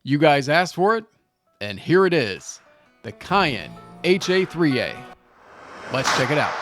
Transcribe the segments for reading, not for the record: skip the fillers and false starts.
You guys asked for it, and here it is, the Cayin HA-3A. Let's check it out.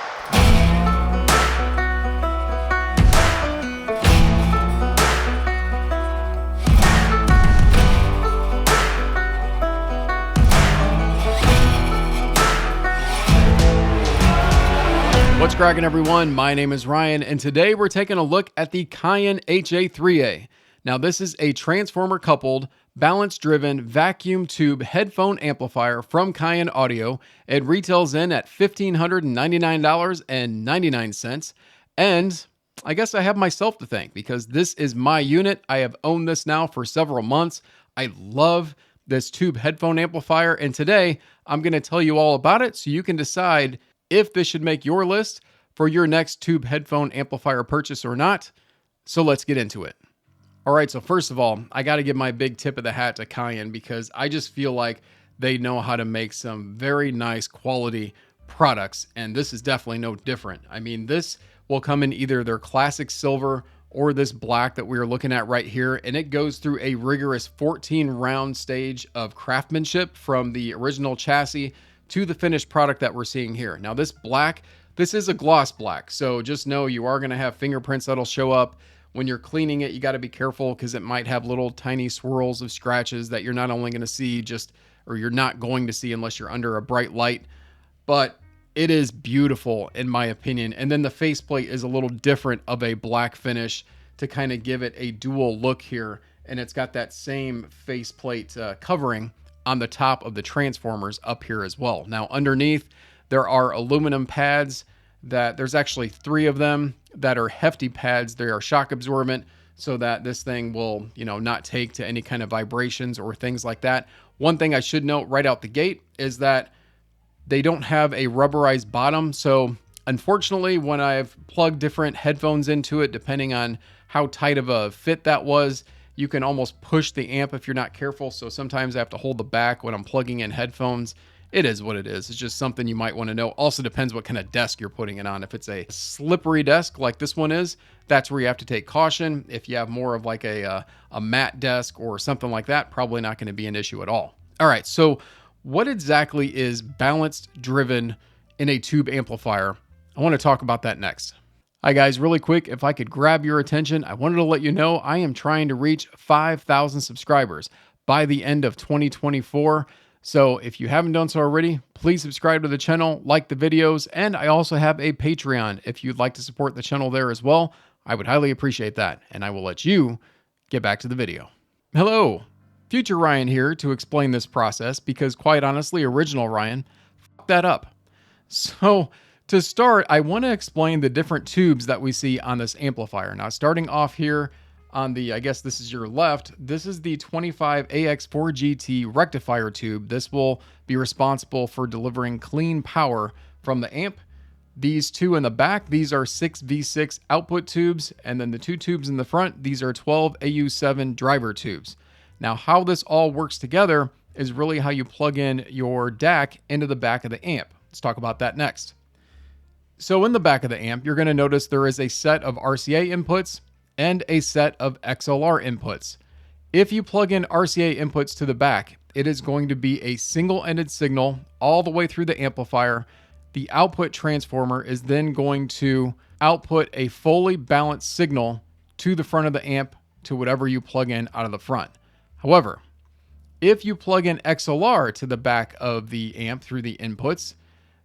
What's cracking, everyone? My name is Ryan, and today we're taking a look at the Cayin HA-3A. Now, this is a transformer-coupled, balance-driven vacuum tube headphone amplifier from Cayin Audio. It retails in at $1,599.99, and I guess I have myself to thank because this is my unit. I have owned this now for several months. I love this tube headphone amplifier, and today I'm going to tell you all about it so you can decide if this should make your list for your next tube headphone amplifier purchase or not. So let's get into it. All right, so first of all, I got to give my big tip of the hat to Cayin because I just feel like they know how to make some very nice quality products, and this is definitely no different. I mean, this will come in either their classic silver or this black that we're looking at right here, and it goes through a rigorous 14-round stage of craftsmanship from the original chassis to the finished product that we're seeing here. Now, this black, this is a gloss black, so just know you are going to have fingerprints that'll show up. When you're cleaning it, you got to be careful because it might have little tiny swirls of scratches that you're not only going to see or you're not going to see unless you're under a bright light, but it is beautiful in my opinion. And then the faceplate is a little different of a black finish to kind of give it a dual look here. And it's got that same faceplate covering on the top of the transformers up here as well. Now underneath, there are aluminum pads that there's actually 3 of them that are hefty pads. They are shock absorbent so that this thing will, not take to any kind of vibrations or things like that. One thing I should note right out the gate is that they don't have a rubberized bottom. So unfortunately, when I've plugged different headphones into it, depending on how tight of a fit that was, you can almost push the amp if you're not careful. So sometimes I have to hold the back when I'm plugging in headphones. It is what it is. It's just something you might want to know. Also depends what kind of desk you're putting it on. If it's a slippery desk like this one is, that's where you have to take caution. If you have more of like a matte desk or something like that, probably not going to be an issue at all. All right, so what exactly is balanced driven in a tube amplifier? I want to talk about that next. Hi guys, really quick, if I could grab your attention, I wanted to let you know I am trying to reach 5,000 subscribers by the end of 2024. So if you haven't done so already, please subscribe to the channel, like the videos, and I also have a Patreon if you'd like to support the channel there as well. I would highly appreciate that, and I will let you get back to the video. Hello, future Ryan here to explain this process because quite honestly, original Ryan fucked that up. So to start, I want to explain the different tubes that we see on this amplifier. Now starting off here, on the, I guess this is your left, this is the 25AX4GT rectifier tube. This will be responsible for delivering clean power from the amp. These 2 in the back, these are 6V6 output tubes, and then the 2 tubes in the front, these are 12AU7 driver tubes. Now, how this all works together is really how you plug in your DAC into the back of the amp. Let's talk about that next. So in the back of the amp, you're going to notice there is a set of RCA inputs and a set of XLR inputs. If you plug in RCA inputs to the back, it is going to be a single-ended signal all the way through the amplifier. The output transformer is then going to output a fully balanced signal to the front of the amp to whatever you plug in out of the front. However, if you plug in XLR to the back of the amp through the inputs,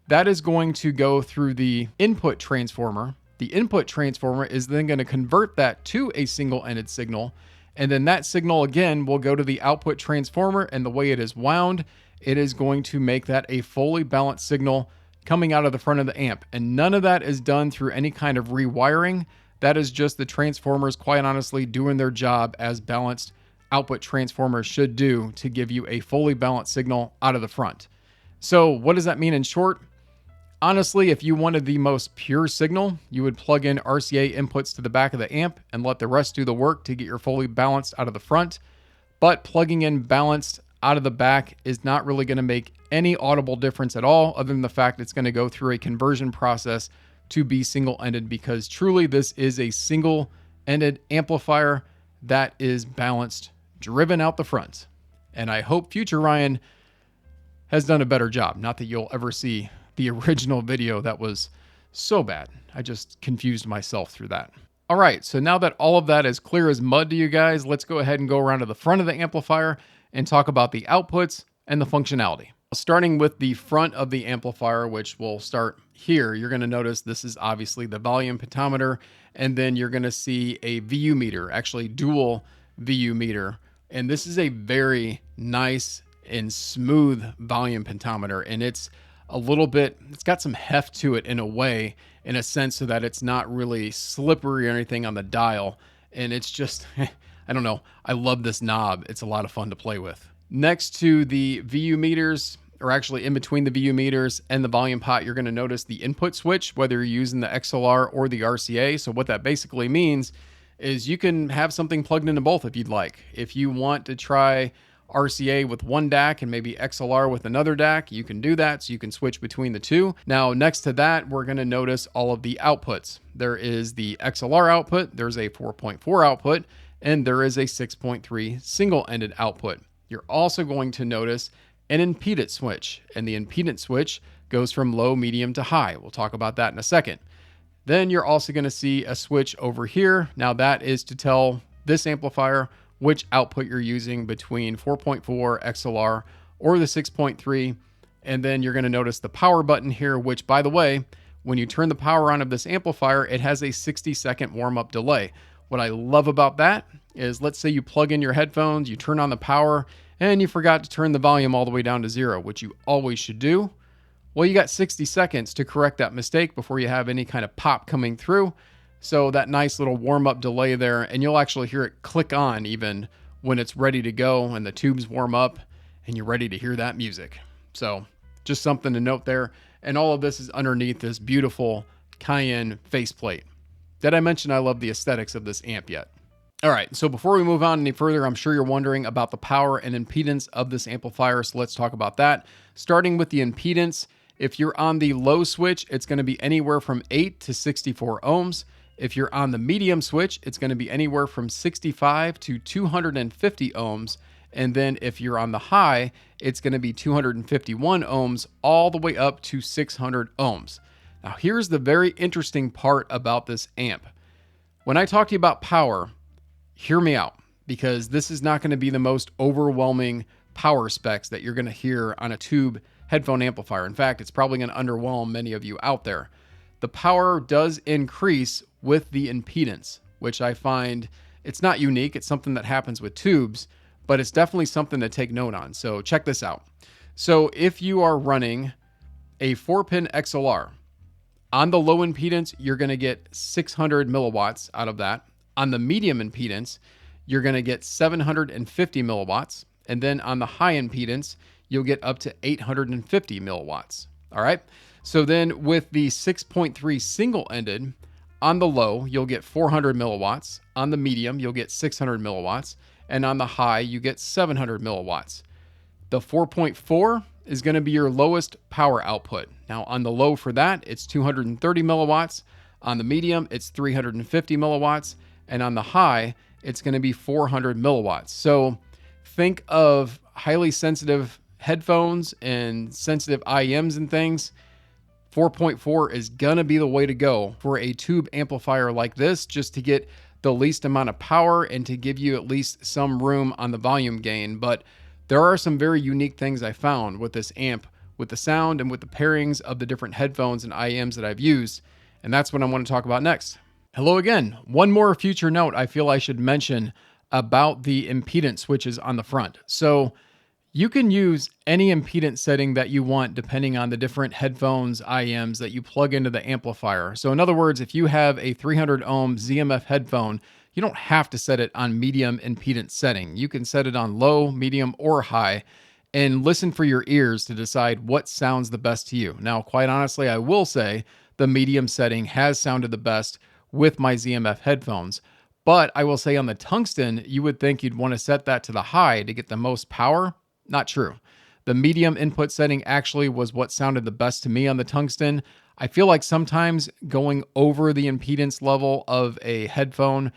that is going to go through the input transformer. The input transformer is then going to convert that to a single-ended signal, and then that signal again will go to the output transformer, and the way it is wound, it is going to make that a fully balanced signal coming out of the front of the amp. And none of that is done through any kind of rewiring. That is just the transformers, quite honestly, doing their job as balanced output transformers should do to give you a fully balanced signal out of the front. So what does that mean in short? Honestly, if you wanted the most pure signal, you would plug in RCA inputs to the back of the amp and let the rest do the work to get your fully balanced out of the front. But plugging in balanced out of the back is not really going to make any audible difference at all, other than the fact it's going to go through a conversion process to be single-ended, because truly this is a single-ended amplifier that is balanced, driven out the front. And I hope future Ryan has done a better job. Not that you'll ever see the original video that was so bad. I just confused myself through that. All right, so now that all of that is clear as mud to you guys, let's go ahead and go around to the front of the amplifier and talk about the outputs and the functionality. Starting with the front of the amplifier, which we'll start here, you're going to notice this is obviously the volume pentameter, and then you're going to see a VU meter, actually dual VU meter. And this is a very nice and smooth volume pentameter, and it's got some heft to it in a way, in a sense, so that it's not really slippery or anything on the dial. And it's just, I don't know, I love this knob. It's a lot of fun to play with. Next to the VU meters, or actually in between the VU meters and the volume pot, you're going to notice the input switch, whether you're using the XLR or the RCA. So what that basically means is you can have something plugged into both if you'd like. If you want to try RCA with one DAC and maybe XLR with another DAC, you can do that, so you can switch between the two. Now, next to that, we're going to notice all of the outputs. There is the XLR output, there's a 4.4 output, and there is a 6.3 single-ended output. You're also going to notice an impedance switch, and the impedance switch goes from low, medium to high. We'll talk about that in a second. Then you're also going to see a switch over here. Now, that is to tell this amplifier which output you're using between 4.4 XLR or the 6.3. And then you're going to notice the power button here, which, by the way, when you turn the power on of this amplifier, it has a 60-second warm-up delay. What I love about that is, let's say you plug in your headphones, you turn on the power, and you forgot to turn the volume all the way down to 0, which you always should do. Well, you got 60 seconds to correct that mistake before you have any kind of pop coming through. So that nice little warm-up delay there, and you'll actually hear it click on even when it's ready to go and the tubes warm up and you're ready to hear that music. So just something to note there. And all of this is underneath this beautiful Cayin faceplate. Did I mention I love the aesthetics of this amp yet? All right, so before we move on any further, I'm sure you're wondering about the power and impedance of this amplifier, so let's talk about that. Starting with the impedance, if you're on the low switch, it's going to be anywhere from 8 to 64 ohms. If you're on the medium switch, it's going to be anywhere from 65 to 250 ohms. And then if you're on the high, it's going to be 251 ohms all the way up to 600 ohms. Now, here's the very interesting part about this amp. When I talk to you about power, hear me out, because this is not going to be the most overwhelming power specs that you're going to hear on a tube headphone amplifier. In fact, it's probably going to underwhelm many of you out there. The power does increase with the impedance, which I find it's not unique. It's something that happens with tubes, but it's definitely something to take note on. So check this out. So if you are running a 4-pin XLR, on the low impedance, you're going to get 600 milliwatts out of that. On the medium impedance, you're going to get 750 milliwatts. And then on the high impedance, you'll get up to 850 milliwatts. All right. So then with the 6.3 single-ended, on the low, you'll get 400 milliwatts. On the medium, you'll get 600 milliwatts. And on the high, you get 700 milliwatts. The 4.4 is going to be your lowest power output. Now, on the low for that, it's 230 milliwatts. On the medium, it's 350 milliwatts. And on the high, it's going to be 400 milliwatts. So think of highly sensitive headphones and sensitive IEMs and things. 4.4 is going to be the way to go for a tube amplifier like this, just to get the least amount of power and to give you at least some room on the volume gain. But there are some very unique things I found with this amp, with the sound and with the pairings of the different headphones and IEMs that I've used. And that's what I want to talk about next. Hello again. One more future note I feel I should mention about the impedance switches on the front. So you can use any impedance setting that you want depending on the different headphones, IEMs that you plug into the amplifier. So in other words, if you have a 300 ohm ZMF headphone, you don't have to set it on medium impedance setting. You can set it on low, medium, or high and listen for your ears to decide what sounds the best to you. Now, quite honestly, I will say the medium setting has sounded the best with my ZMF headphones. But I will say on the tungsten, you would think you'd want to set that to the high to get the most power. Not true. The medium input setting actually was what sounded the best to me on the tungsten. I feel like sometimes going over the impedance level of a headphone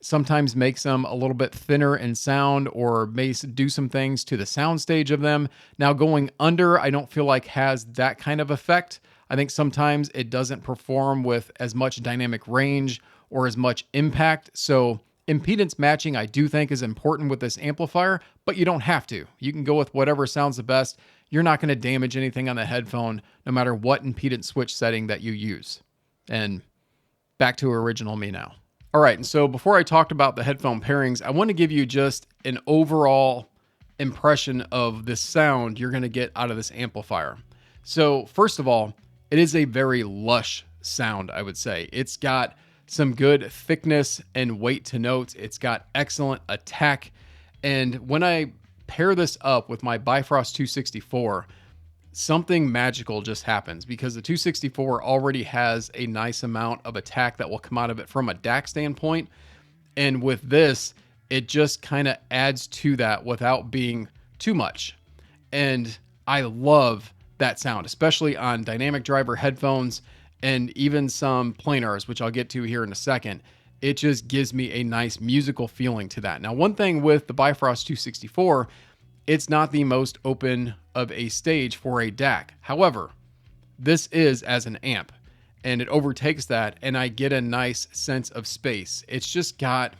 sometimes makes them a little bit thinner in sound or may do some things to the sound stage of them. Now going under, I don't feel like has that kind of effect. I think sometimes it doesn't perform with as much dynamic range or as much impact. So impedance matching, I do think, is important with this amplifier, but you don't have to. You can go with whatever sounds the best. You're not going to damage anything on the headphone, no matter what impedance switch setting that you use. And back to original me now. All right, and so before I talked about the headphone pairings, I want to give you just an overall impression of the sound you're going to get out of this amplifier. So first of all, it is a very lush sound, I would say. It's got some good thickness and weight to notes. It's got excellent attack. And when I pair this up with my Bifrost 264, something magical just happens because the 264 already has a nice amount of attack that will come out of it from a DAC standpoint. And with this, it just kind of adds to that without being too much. And I love that sound, especially on dynamic driver headphones and even some planars, which I'll get to here in a second. It just gives me a nice musical feeling to that. Now, one thing with the Bifrost 264, it's not the most open of a stage for a DAC. However, this is as an amp and it overtakes that, and I get a nice sense of space. It's just got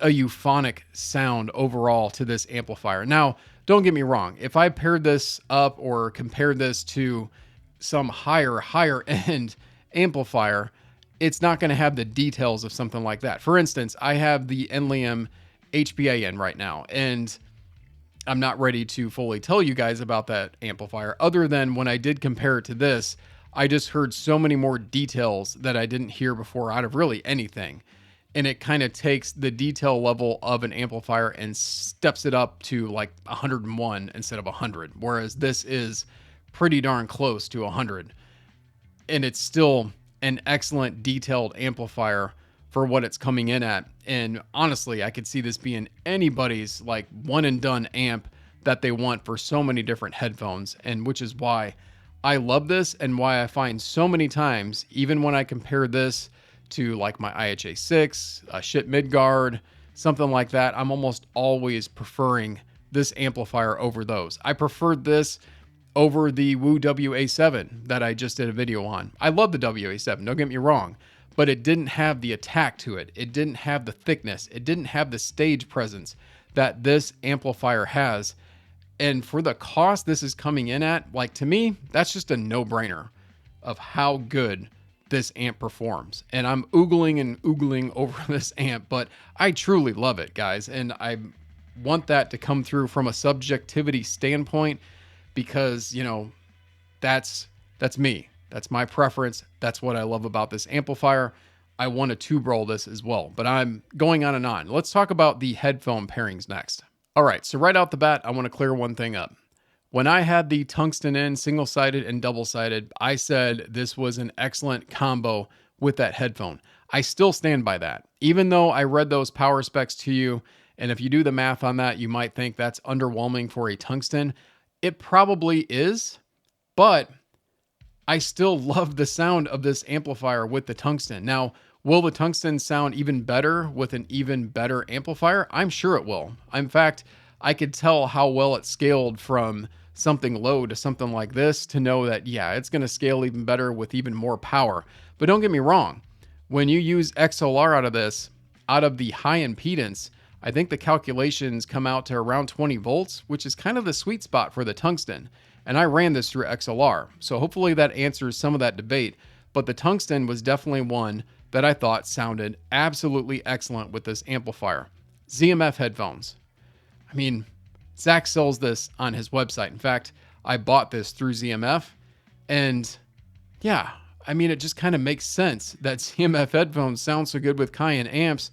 a euphonic sound overall to this amplifier. Now, don't get me wrong. If I paired this up or compared this to some higher end amplifier, it's not going to have the details of something like that. For instance, I have the Enlium HPA in right now, and I'm not ready to fully tell you guys about that amplifier other than when I did compare it to this, I just heard so many more details that I didn't hear before out of really anything. And it kind of takes the detail level of an amplifier and steps it up to like 101 instead of 100. Whereas this is pretty darn close to 100. And it's still an excellent detailed amplifier for what it's coming in at. And honestly, I could see this being anybody's like one and done amp that they want for so many different headphones. And which is why I love this and why I find so many times, even when I compare this to like my IHA-6, a Schiit Midgard, something like that, I'm almost always preferring this amplifier over those. I preferred this over the Woo WA7 that I just did a video on. I love the WA7, don't get me wrong, but it didn't have the attack to it. It didn't have the thickness. It didn't have the stage presence that this amplifier has. And for the cost this is coming in at, like to me, that's just a no-brainer of how good this amp performs. And I'm oogling over this amp, but I truly love it, guys. And I want that to come through from a subjectivity standpoint because, you know, that's me. That's my preference. That's what I love about this amplifier. I want to tube roll this as well, but I'm going on and on. Let's talk about the headphone pairings next. All right, so right out the bat, I want to clear one thing up. When I had the tungsten in, single-sided and double-sided, I said this was an excellent combo with that headphone. I still stand by that. Even though I read those power specs to you, and if you do the math on that, you might think that's underwhelming for a tungsten. It probably is, but I still love the sound of this amplifier with the tungsten. Now, will the tungsten sound even better with an even better amplifier? I'm sure it will. In fact, I could tell how well it scaled from something low to something like this to know that, yeah, it's going to scale even better with even more power. But don't get me wrong. When you use XLR out of this, out of the high impedance, I think the calculations come out to around 20 volts, which is kind of the sweet spot for the tungsten. And I ran this through XLR. So hopefully that answers some of that debate. But the tungsten was definitely one that I thought sounded absolutely excellent with this amplifier. ZMF headphones. I mean, Zach sells this on his website. In fact, I bought this through ZMF. And yeah, I mean, it just kind of makes sense that ZMF headphones sound so good with Cayin amps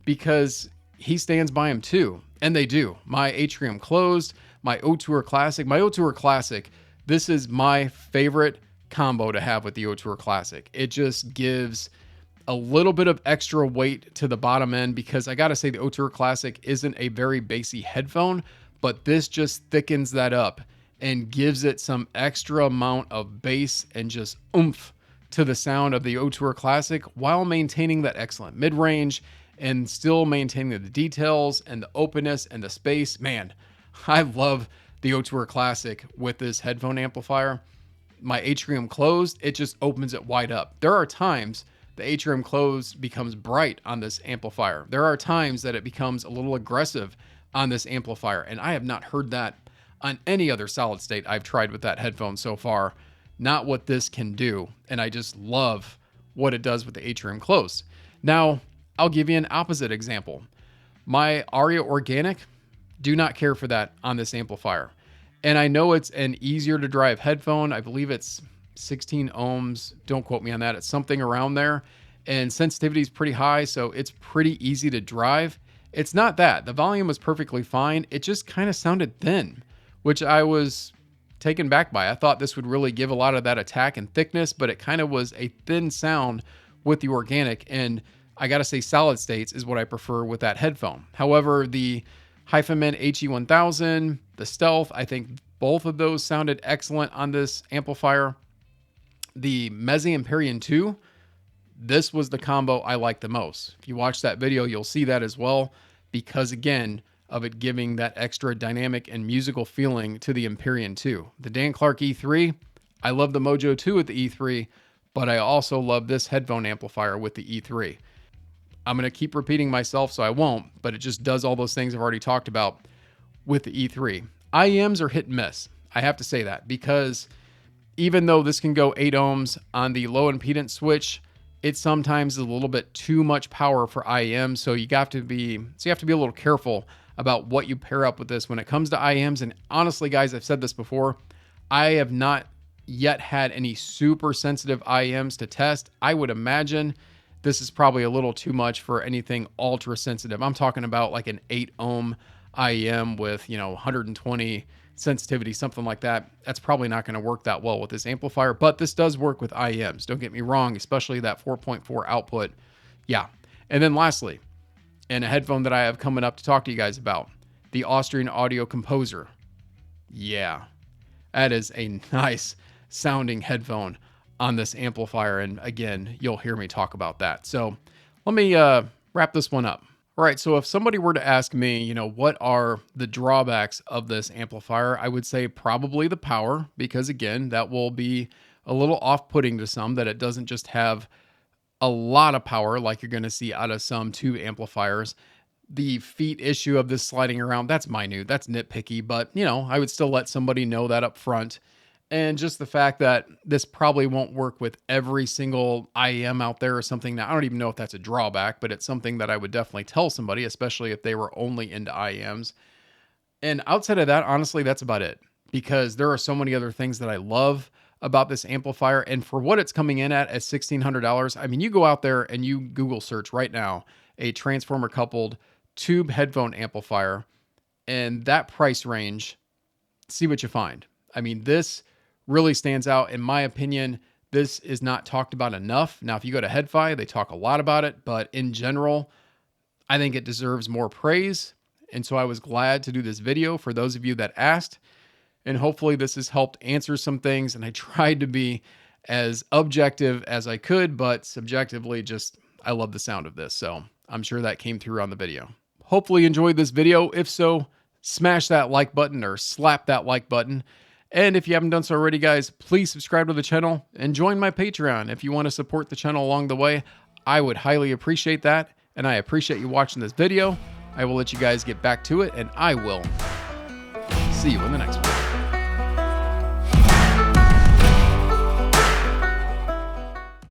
because he stands by them too. And they do. My Atrium Closed, my O-Tour Classic. My O-Tour Classic, this is my favorite combo to have with the O-Tour Classic. It just gives a little bit of extra weight to the bottom end because I got to say the O-Tour Classic isn't a very bassy headphone, but this just thickens that up and gives it some extra amount of bass and just oomph to the sound of the O-Tour Classic while maintaining that excellent mid-range and still maintaining the details and the openness and the space. Man, I love the O2R Classic with this headphone amplifier. My atrium closed, it just opens it wide up. There are times the atrium closed becomes bright on this amplifier. There are times that it becomes a little aggressive on this amplifier, and I have not heard that on any other solid state I've tried with that headphone so far. Not what this can do, and I just love what it does with the atrium closed. Now, I'll give you an opposite example. My Aria Organic, do not care for that on this amplifier. And I know it's an easier to drive headphone. I believe it's 16 ohms. Don't quote me on that. It's something around there. And sensitivity is pretty high, so it's pretty easy to drive. It's not that. The volume was perfectly fine. It just kind of sounded thin, which I was taken back by. I thought this would really give a lot of that attack and thickness, but it kind of was a thin sound with the organic. And I got to say, solid states is what I prefer with that headphone. However, the HiFiMan HE-1000, the Stealth, I think both of those sounded excellent on this amplifier. The Meze Empyrean 2, this was the combo I liked the most. If you watch that video, you'll see that as well, because again, of it giving that extra dynamic and musical feeling to the Empyrean 2. The Dan Clark E3, I love the Mojo 2 with the E3, but I also love this headphone amplifier with the E3. I'm going to keep repeating myself, so I won't, but it just does all those things I've already talked about with the E3. IEMs are hit and miss. I have to say that, because even though this can go 8 ohms on the low impedance switch, it sometimes is a little bit too much power for IEMs, so you have to be a little careful about what you pair up with this when it comes to IEMs. And honestly, guys, I've said this before, I have not yet had any super sensitive IEMs to test. I would imagine this is probably a little too much for anything ultra sensitive. I'm talking about like an 8 ohm IEM with, 120 sensitivity, something like that. That's probably not going to work that well with this amplifier, but this does work with IEMs. Don't get me wrong, especially that 4.4 output. Yeah. And then lastly, and a headphone that I have coming up to talk to you guys about, the Austrian Audio Composer. Yeah, that is a nice sounding headphone on this amplifier. And again, you'll hear me talk about that. So let me wrap this one up. All right, so if somebody were to ask me, what are the drawbacks of this amplifier, I would say probably the power, because again, that will be a little off-putting to some, that it doesn't just have a lot of power like you're going to see out of some tube amplifiers. The feet issue of this sliding around, that's minute, that's nitpicky, but I would still let somebody know that up front. And just the fact that this probably won't work with every single IEM out there or something. Now, I don't even know if that's a drawback, but it's something that I would definitely tell somebody, especially if they were only into IEMs. And outside of that, honestly, that's about it, because there are so many other things that I love about this amplifier. And for what it's coming in at $1,600, I mean, you go out there and you Google search right now a transformer coupled tube headphone amplifier, and that price range, see what you find. I mean, this really stands out. In my opinion, this is not talked about enough. Now, if you go to HeadFi, they talk a lot about it, but in general, I think it deserves more praise. And so I was glad to do this video for those of you that asked. And hopefully this has helped answer some things. And I tried to be as objective as I could, but subjectively, I love the sound of this. So I'm sure that came through on the video. Hopefully you enjoyed this video. If so, smash that like button or slap that like button. And if you haven't done so already, guys, please subscribe to the channel and join my Patreon if you want to support the channel along the way. I would highly appreciate that. And I appreciate you watching this video. I will let you guys get back to it, and I will see you in the next one.